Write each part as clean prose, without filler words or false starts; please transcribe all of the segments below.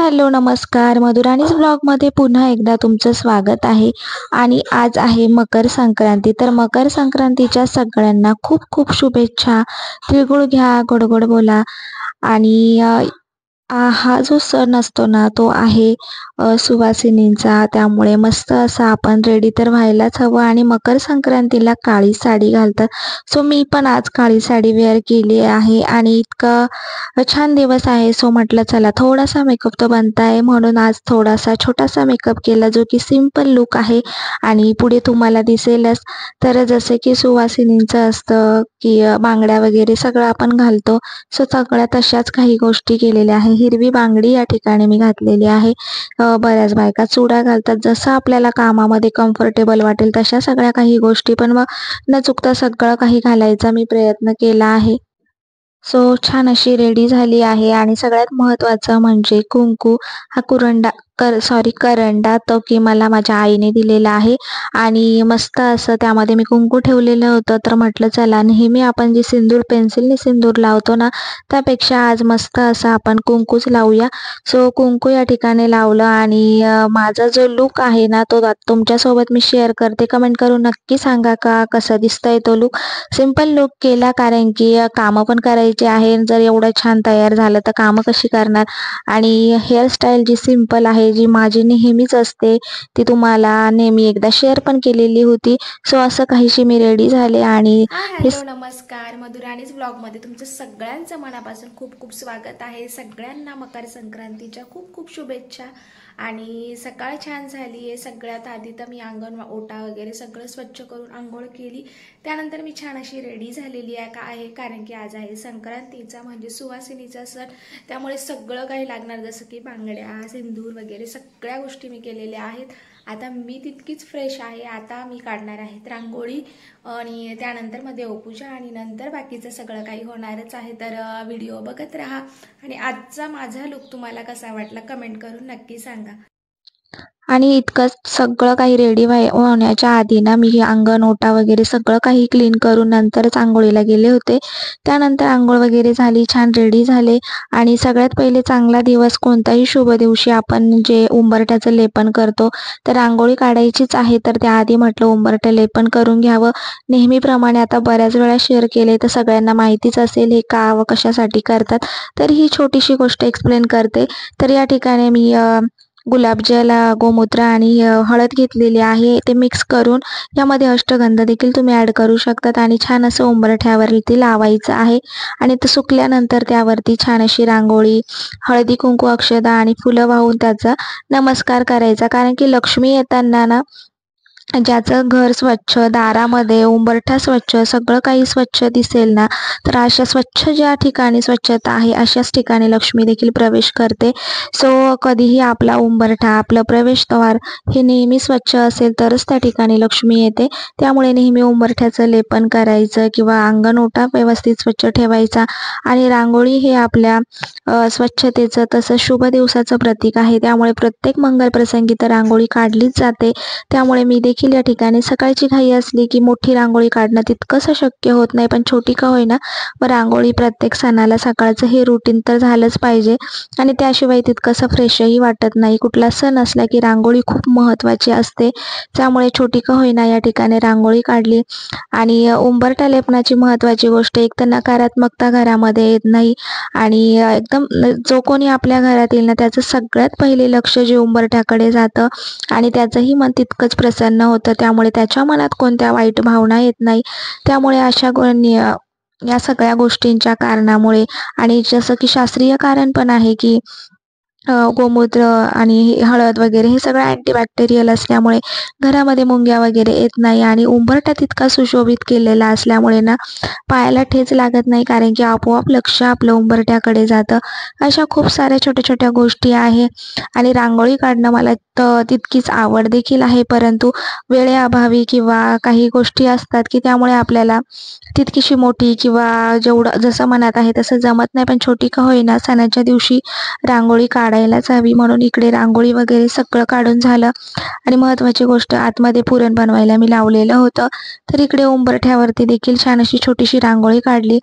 Hello नमस्कार, मधुराणीज ब्लॉगमध्ये पुन्हा एकदा तुमचं स्वागत आहे. आणि आज आहे मकर संक्रांती. तर मकर संक्रांतीच्या सगळ्यांना खूप खूप शुभेच्छा. तिळगुळ घ्या, गोड गोड बोला. आणि हा जो सण असतो ना तो आहे सुवासिनींचा. त्यामुळे मस्त असं आपण रेडी तर व्हायलाच हवं. आणि मकर संक्रांतीला काळी साडी घालतात. सो मी पण आज काळी साडी वेअर केली आहे आणि इतका छान दिवस आहे. सो म्हटलं चला थोडासा मेकअप तर बनता आहे, म्हणून आज थोडासा छोटासा मेकअप केला जो की सिंपल लुक आहे आणि पुढे तुम्हाला दिसेलच. तर जसे की सुवासिनींचं असतं की बांगड्या वगैरे सगळं आपण घालतो. सो सगळ्या तशाच काही गोष्टी केलेल्या आहे. हिरवी बांगडी या ठिकाणी मी घातलेली आहे. बऱ्याच बायका चुडा घालतात. जसं आपल्याला कामामध्ये कम्फर्टेबल वाटेल तशा सगळ्या काही गोष्टी, पण मग न चुकता सगळं काही घालायचा मी प्रयत्न केला आहे. सो छान अशी रेडी झाली आहे. आणि सगळ्यात महत्त्वाचं म्हणजे कुंकू. हा करंडा तो की मला माझ्या आईने दिलेला आहे. आणि मस्त असं त्यामध्ये मी कुंकू ठेवलेलं होतं. तर म्हटलं चला नेहमी आपण जे सिंदूर पेन्सिलने सिंदूर लावतो ना, त्यापेक्षा आज मस्त असं आपण कुंकूच लावूया. सो कुंकू या ठिकाणी लावलं आणि माझा जो लूक आहे ना तो तुमच्यासोबत मी शेअर करते. कमेंट करून नक्की सांगा का कसा दिसतोय तो लूक. सिंपल लूक केला कारण की कामं पण करायची आहे. जर एवढं छान तयार झालं तर कामं कशी करणार. आणि हेअरस्टाईल जी सिंपल आहे, जी माझी नेहमीच असते, ती तुम्हाला नेहमी एकदा शेअर पण केलेली होती. सो असं काहीशी मी रेडी झाले आणि हाय हॅलो नमस्कार, मधुराणीज ब्लॉगमध्ये तुमचं सगळ्यांचं मनापासून खूप खूप स्वागत आहे. सगळ्यांना मकर संक्रांतीच्या खूप खूप शुभेच्छा. आणि सकाळ छान झाली आहे. सगळ्यात आधी तर मी अंगण ओटा वगैरे सगळं स्वच्छ करून आंघोळ केली. त्यानंतर मी छान अशी रेडी झालेली आहे कारण की आज आहे संक्रांतीचा म्हणजे सुवासिनीचा सण. त्यामुळे सगळं काही लागणार जसं की बांगड्या, सिंदूर वगैरे सगळ्या गोष्टी मी केलेल्या आहेत. आता मी तितकीच फ्रेश आहे. आता मी काढणार आहे रांगोळी आणि त्यानंतर मग देवपूजा आणि नंतर बाकीचं सगळं काही होणारच आहे. तर व्हिडिओ बघत राहा. आणि आजचा माझा लुक तुम्हाला कसा वाटला कमेंट करून नक्की सांगा. आणि इतकं सगळं काही रेडी होण्याच्या आधी ना मी हे अंगण ओटा वगैरे सगळं काही क्लीन करून नंतरच अंघोळीला गेले होते. त्यानंतर अंघोळ वगैरे झाली, छान रेडी झाले. आणि सगळ्यात पहिले चांगला दिवस कोणताही शुभ दिवशी आपण जे उंबरठ्याचं लेपन करतो, तर रांगोळी काढायचीच आहे. तर त्याआधी म्हटलं उंबरठ्या लेपन करून घ्यावं. नेहमीप्रमाणे आता बऱ्याच वेळा शेअर केले तर सगळ्यांना माहितीच असेल हे का व कशासाठी करतात. तर ही छोटीशी गोष्ट एक्सप्लेन करते. तर या ठिकाणी मी गुलाबजल, गोमूत्र आणि हळद घेतलेली आहे. ते मिक्स करून यामध्ये अष्टगंध देखील तुम्ही ॲड करू शकतात आणि छान असं उंबरठ्यावरती लावायचं आहे. आणि ते सुकल्यानंतर त्यावरती छान अशी रांगोळी, हळदी कुंकू, अक्षदा आणि फुलं वाहून त्याचा नमस्कार करायचा. कारण की लक्ष्मी येताना ना ज्याचं घर स्वच्छ, दारामध्ये उंबरठा स्वच्छ, सगळं काही स्वच्छ दिसेल ना, तर अशा स्वच्छ ज्या ठिकाणी स्वच्छता आहे अशाच ठिकाणी लक्ष्मी देखील प्रवेश करते. सो कधीही आपला उंबरठा, आपलं प्रवेशद्वार हे नेहमी स्वच्छ असेल तरच त्या ठिकाणी लक्ष्मी येते. त्यामुळे नेहमी उंबरठ्याचं लेपन करायचं किंवा अंगण ओटा व्यवस्थित स्वच्छ ठेवायचा. आणि रांगोळी हे आपल्या स्वच्छतेचं तसं शुभ दिवसाचं प्रतीक आहे. त्यामुळे प्रत्येक मंगल प्रसंगी तर रांगोळी काढलीच जाते. त्यामुळे मी देखील या ठिकाणी सकाळची घाई असली की मोठी रांगोळी काढणं तितकंसं शक्य होत नाही, पण छोटी का होईना मग रांगोळी प्रत्येक सणाला सकाळचं हे रुटीन तर झालंच पाहिजे. आणि त्याशिवाय तितकंसं फ्रेशही वाटत नाही. कुठला सण असला की रांगोळी खूप महत्त्वाची असते. त्यामुळे छोटी का होईना या ठिकाणी रांगोळी काढली. आणि उंबरठा लेपनाची महत्त्वाची गोष्ट, एक तर नकारात्मकता घरामध्ये येत नाही. आणि एकदम जो कोणी आपल्या घरात येईल ना त्याचं सगळ्यात पहिले लक्ष जे उंबरठ्याकडे जातं आणि त्याचंही मन तितकंच प्रसन्न होतं. त्यामुळे त्याच्या मनात कोणत्या वाईट भावना येत नाही. त्यामुळे या सगळ्या गोष्टींच्या कारणामुळे आणि जसं की शास्त्रीय कारण पण आहे की गोमूत्र आणि हळद वगैरे हे सगळं अँटीबॅक्टेरियल असल्यामुळे घरामध्ये मुंग्या वगैरे येत नाही. आणि उंबरठा तितका सुशोभित केलेला असल्यामुळे ना पायाला ठेच लागत नाही, कारण की आपोआप लक्ष आपलं उंबरठ्याकडे जातं. अशा खूप साऱ्या छोट्या छोट्या गोष्टी आहे. आणि रांगोळी काढणं मला तितकीच आवड देखील आहे, परंतु वेळेअभावी किंवा काही गोष्टी असतात की त्यामुळे आपल्याला तितकीशी मोठी किंवा जेवढं जसं मनात आहे तसं जमत नाही. पण छोटी का होईना सणाच्या दिवशी रांगोळी काढायलाच हवी. म्हणून इकडे रांगोळी वगैरे सगळं काढून झालं. आणि महत्त्वाची गोष्ट, आतमध्ये पुरण बनवायला मी लावलेलं होतं. तर इकडे उंबरठ्यावरती देखील छान अशी छोटीशी रांगोळी काढली.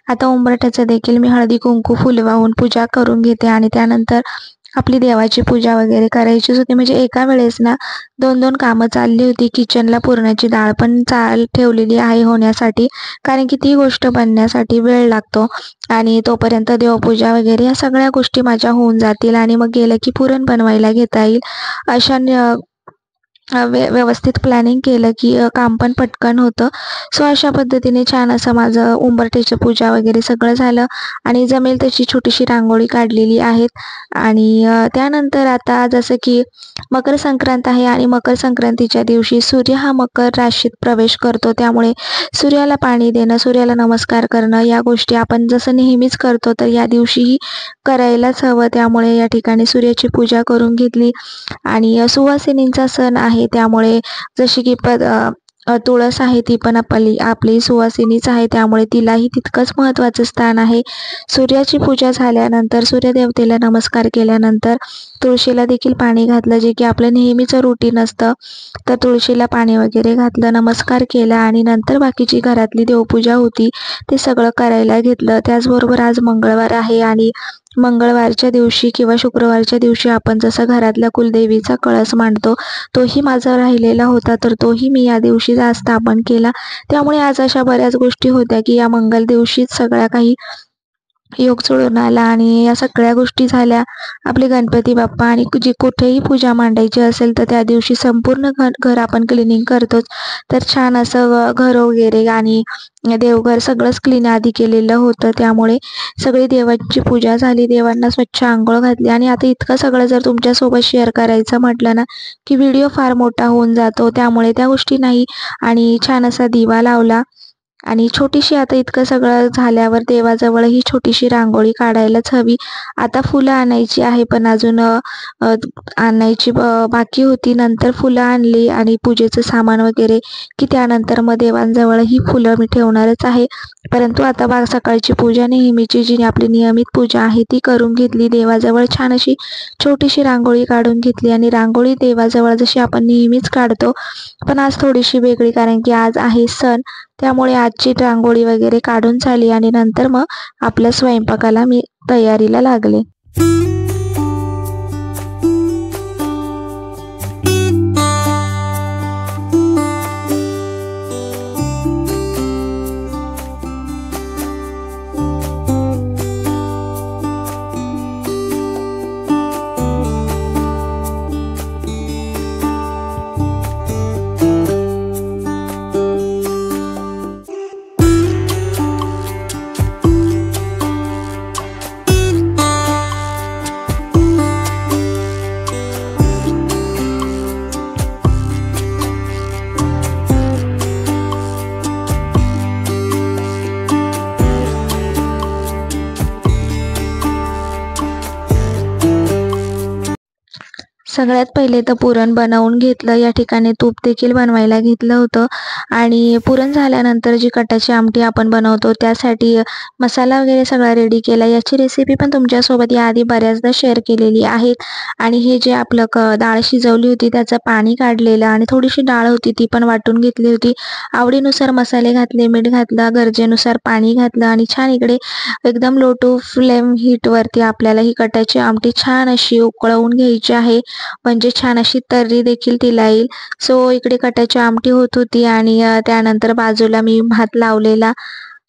आता उंबरठ्याचं देखील मी हळदी कुंकू, फुलं वाहून पूजा करून घेते आणि त्यानंतर आपली देवाची पूजा वगैरे करायचीच होती. म्हणजे एका वेळेस ना 2-2 कामं चालली होती. किचनला पुरणाची डाळ पण ठेवलेली आहे होण्यासाठी, कारण की ती गोष्ट बनण्यासाठी वेळ लागतो आणि तोपर्यंत देवपूजा वगैरे या सगळ्या गोष्टी माझ्या होऊन जातील आणि मग गेलं की पुरण बनवायला घेता येईल. अशा व्यवस्थित प्लॅनिंग केलं की काम पण पटकन होतं. सो अशा पद्धतीने छान असं माझं उंबरठ्याची पूजा वगैरे सगळं झालं आणि जमेल तशी छोटीशी रांगोळी काढलेली आहेत. आणि त्यानंतर आता जसं की मकर संक्रांत आहे आणि मकर संक्रांतीच्या दिवशी सूर्य हा मकर राशीत प्रवेश करतो. त्यामुळे सूर्याला पाणी देणं, सूर्याला नमस्कार करणं या गोष्टी आपण जसं नेहमीच करतो तर या दिवशीही करायलाच हवं. त्यामुळे या ठिकाणी सूर्याची पूजा करून घेतली आणि सुवासिनींचा सण आहे त्यामुळे जशी की तुळस आहे ती पण आपली सुवासिनीच आहे, त्यामुळे तिलाही तितकंच महत्त्वाचं स्थान आहे. सूर्याची पूजा झाल्यानंतर सूर्यदेवतेला नमस्कार केल्यानंतर तुळशीला देखील पाणी घातलं, जे की आपलं नेहमीचं रुटीन असतं. तर तुळशीला पाणी वगैरे घातलं, नमस्कार केला आणि नंतर बाकीची घरातली देवपूजा होती ते सगळं करायला घेतलं. त्याचबरोबर आज मंगळवार आहे आणि मंगळवारच्या दिवशी किंवा शुक्रवारच्या दिवशी आपण जसं घरातल्या कुलदेवीचा कळस मांडतो, तोही माझा राहिलेला होता, तर तोही मी या दिवशीच आज स्थापन केला. त्यामुळे आज अशा बऱ्याच गोष्टी होत्या की या मंगल दिवशीच सगळ्या काही योग जुळून आला आणि या सगळ्या गोष्टी झाल्या. आपले गणपती बाप्पा आणि जी कुठेही पूजा मांडायची असेल तर त्या दिवशी संपूर्ण घर आपण क्लिनिंग करतोच. तर छान असं घर वगैरे आणि देवघर सगळंच क्लीन आधी केलेलं होतं. त्यामुळे सगळी देवाची पूजा झाली, देवांना स्वच्छ अंघोळ घातली आणि आता इतकं सगळं जर तुमच्यासोबत शेअर करायचं म्हटलं ना की व्हिडिओ फार मोठा होऊन जातो, त्यामुळे त्या गोष्टी नाही. आणि छान असा दिवा लावला आणि छोटीशी आता इतकं सगळं झाल्यावर देवाजवळ ही छोटीशी रांगोळी काढायलाच हवी. आता फुलं आणायची आहे पण अजून आणायची बाकी होती. नंतर फुलं आणली आणि पूजेचं सामान वगैरे की त्यानंतर मग देवांजवळ ही फुलं मी ठेवणारच आहे. परंतु आता सकाळची पूजा नेहमीची जी आपली नियमित पूजा आहे ती करून घेतली. देवाजवळ छान अशी छोटीशी रांगोळी काढून घेतली आणि रांगोळी देवाजवळ जशी आपण नेहमीच काढतो, पण आज थोडीशी वेगळी, कारण की आज आहे सण. त्यामुळे आजची रांगोळी वगैरे काढून झाली आणि नंतर मग आपल्या स्वयंपाकाला मी तयारीला लागले. सगळ्यात पहिले तर पुरण बनवून घेतलं. या ठिकाणी तूप देखील बनवायला घेतलं होतं आणि पुरण झाल्यानंतर जी कटाची आमटी आपण बनवतो त्यासाठी मसाला वगैरे सगळा रेडी केला. याची रेसिपी पण तुमच्यासोबत याआधी बऱ्याचदा शेअर केलेली आहे. आणि हे जे आपलं डाळ शिजवली होती त्याचं पाणी काढलेलं आणि थोडीशी डाळ होती ती पण वाटून घेतली होती. आवडीनुसार मसाले घातले, मीठ घातलं, गरजेनुसार पाणी घातलं आणि छान इकडे एकदम लो टू फ्लेम हीटवरती आपल्याला ही कटाची आमटी छान अशी उकळवून घ्यायची आहे, म्हणजे छान अशी तर्री देखील तिला येईल. सो इकडे कटाची आमटी होत होती आणि त्यानंतर बाजूला मी भात लावलेला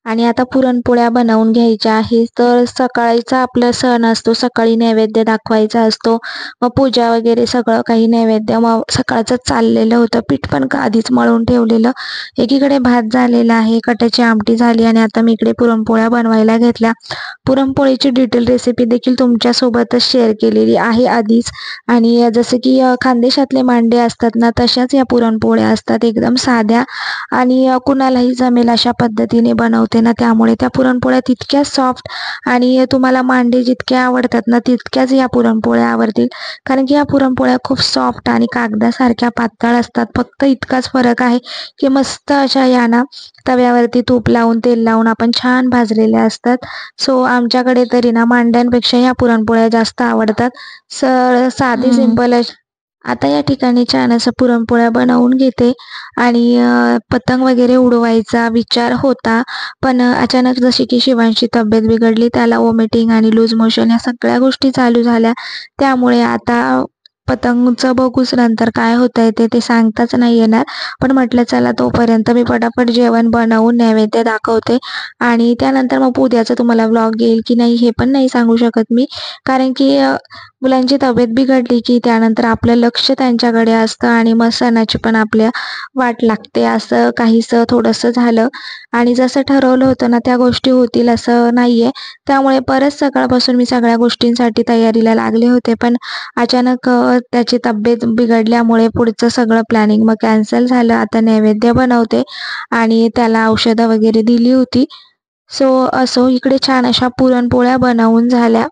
आणि आता पुरणपोळ्या बनवून घ्यायच्या आहेत. तर सकाळचा आपला सण असतो, सकाळी नैवेद्य दाखवायचा असतो, मग पूजा वगैरे सगळं काही नैवेद्य मग सकाळचं चाललेलं होतं. पीठ पण आधीच मळून ठेवलेलं. एकीकडे भात झालेला आहे, कटाची आमटी झाली आणि आता मी इकडे पुरणपोळ्या बनवायला घेतल्या. पुरणपोळीची डिटेल रेसिपी देखील तुमच्यासोबतच शेअर केलेली आहे आधीच. आणि जसं की खानदेशातले मांडे असतात ना तशाच या पुरणपोळ्या असतात, एकदम साध्या आणि कुणालाही जमेल अशा पद्धतीने बनवते ना, त्यामुळे त्या पुरणपोळ्या तितक्या सॉफ्ट आणि तुम्हाला मांडे जितक्या आवडतात ना तितक्याच या पुरणपोळ्या आवडतील, कारण की या पुरणपोळ्या खूप सॉफ्ट आणि कागदासारख्या पातळ असतात. फक्त इतकाच फरक आहे की मस्त अशा या ना तव्यावरती तूप लावून तेल लावून आपण छान भाजलेल्या असतात. सो आमच्याकडे तरी ना मांड्यांपेक्षा या पुरणपोळ्या जास्त आवडतात. साधी सिंपल आता या ठिकाणी छान असं पुरणपोळ्या बनवून घेते आणि पतंग वगैरे उडवायचा विचार होता. पण अचानक जशी की शिवांशची तब्येत बिघडली, त्याला व्हॉमिटिंग आणि लूज मोशन या सगळ्या गोष्टी चालू झाल्या. त्यामुळे आता पतंगचं बघूच नंतर काय होतंय ते सांगताच नाही येणार. पण म्हटलं चला तोपर्यंत मी पटापट जेवण बनवून नैवेद्य दाखवते आणि त्यानंतर मग उद्याचा तुम्हाला व्लॉग येईल की नाही हे पण नाही सांगू शकत मी. कारण की मुलांची तब्येत बिघडली की त्यानंतर आपलं लक्ष त्यांच्याकडे असतं आणि मग सणाची पण आपल्या वाट लागते. असं काहीसं थोडंसं झालं आणि जसं ठरवलं होतं ना त्या गोष्टी होतील असं नाहीये. त्यामुळे परत सकाळपासून मी सगळ्या गोष्टींसाठी तयारीला लागले होते. पण अचानक त्याची तब्येत बिघडल्यामुळे पुढचं सगळं प्लॅनिंग मग कॅन्सल झालं. आता नैवेद्य बनवते आणि त्याला औषधं वगैरे दिली होती. असो इकडे छान अशा पुरणपोळ्या बनवून झाल्या.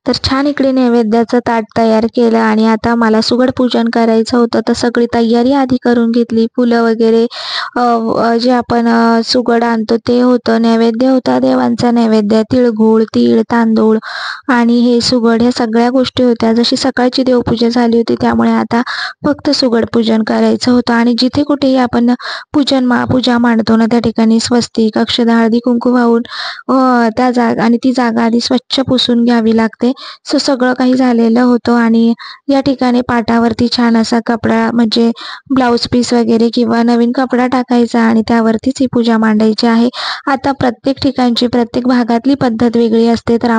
तर छान इकडे नैवेद्याचं ताट तयार केलं आणि आता मला सुगड पूजन करायचं होतं. तर सगळी तयारी आधी करून घेतली. फुलं वगैरे जे आपण सुगड आणतो ते होतं. नैवेद्य होता देवांचा नैवेद्य. तिळगुळ, तीळ, तांदूळ आणि हे सुगड ह्या सगळ्या गोष्टी होत्या. जशी सकाळची देवपूजा झाली होती त्यामुळे आता फक्त सुगड पूजन करायचं होतं. आणि जिथे कुठेही आपण पूजा मांडतो ना त्या ठिकाणी स्वस्तिक, अक्षदा, हळदी कुंकू वाहून त्या जागा आणि ती जागा आधी स्वच्छ पुसून घ्यावी लागते. सगळं काही झालेलं होतं आणि या ठिकाणी पाटावरती छान असा कपडा म्हणजे ब्लाऊज पीस वगैरे किंवा नवीन कपडा टाकायचा आणि त्यावरतीच ही पूजा मांडायची आहे. आता प्रत्येक ठिकाणची प्रत्येक भागातली पद्धत वेगळी असते. तर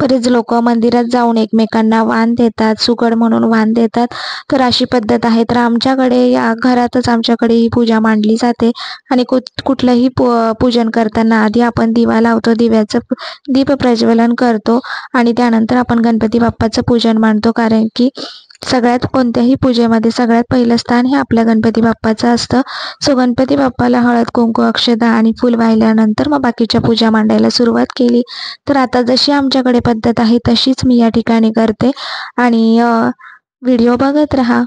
बरेच लोक मंदिरात जाऊन एकमेकांना वाण देतात, सुगड म्हणून वाण देतात. तर अशी पद्धत आहे. तर आमच्याकडे या घरातच आमच्याकडे ही पूजा मांडली जाते आणि कुठलंही पूजन करताना आधी आपण दिवा लावतो, दिव्याचं दीप प्रज्वलन करतो आणि त्यानंतर आपण गणपती बाप्पाचं पूजन मांडतो. कारण की सगळ्यात कोणत्याही पूजेमध्ये सगळ्यात पहिलं स्थान हे आपल्या गणपती बाप्पाचं असतं. सो गणपती बाप्पाला हळद कुंकू अक्षता आणि फूल वाहिल्यानंतर मग बाकीच्या पूजा मांडायला सुरुवात केली. तर आता जशी आमच्याकडे पद्धत आहे तशीच मी या ठिकाणी करते आणि व्हिडिओ बघत राहा.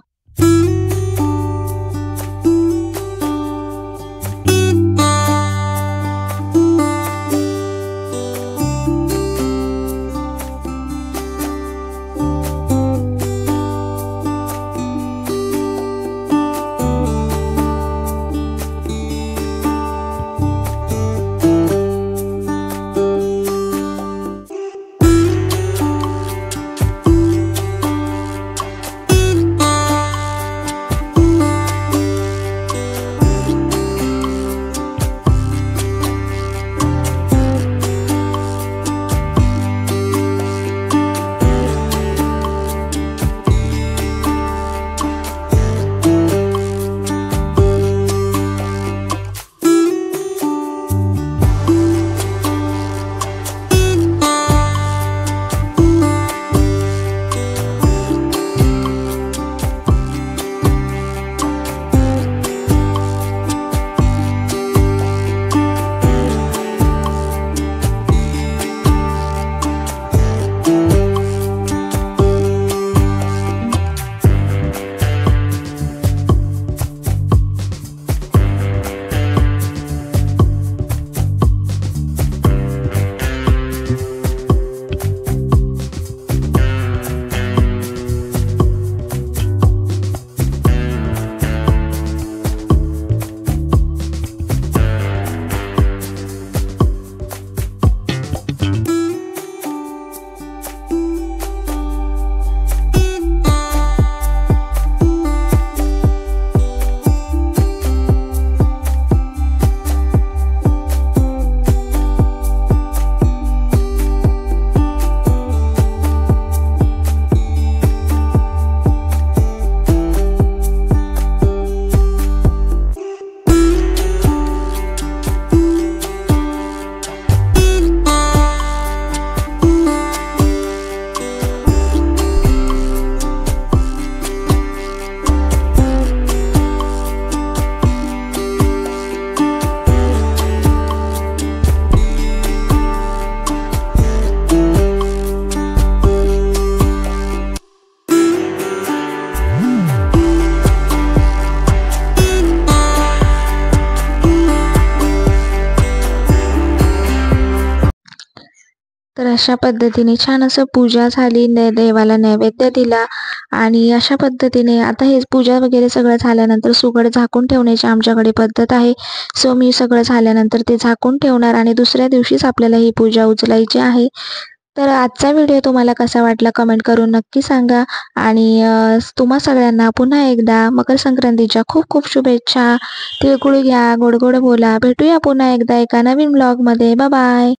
तर अशा पद्धतीने छान असं पूजा झाली, देवाला नैवेद्य दिला आणि अशा पद्धतीने आता हे पूजा वगैरे सगळं झाल्यानंतर सुगड झाकून ठेवण्याची आमच्याकडे पद्धत आहे. सो मी सगळं झाल्यानंतर ते झाकून ठेवणार आणि दुसऱ्या दिवशीच आपल्याला ही पूजा उचलायची आहे. तर आजचा व्हिडिओ तुम्हाला कसा वाटला कमेंट करून नक्की सांगा आणि तुम्हा सगळ्यांना पुन्हा एकदा मकर संक्रांतीच्या खूप खूप शुभेच्छा. तिळगुळ घ्या, गोड गोड बोला. भेटूया पुन्हा एकदा एका नवीन ब्लॉगमध्ये. Bye bye.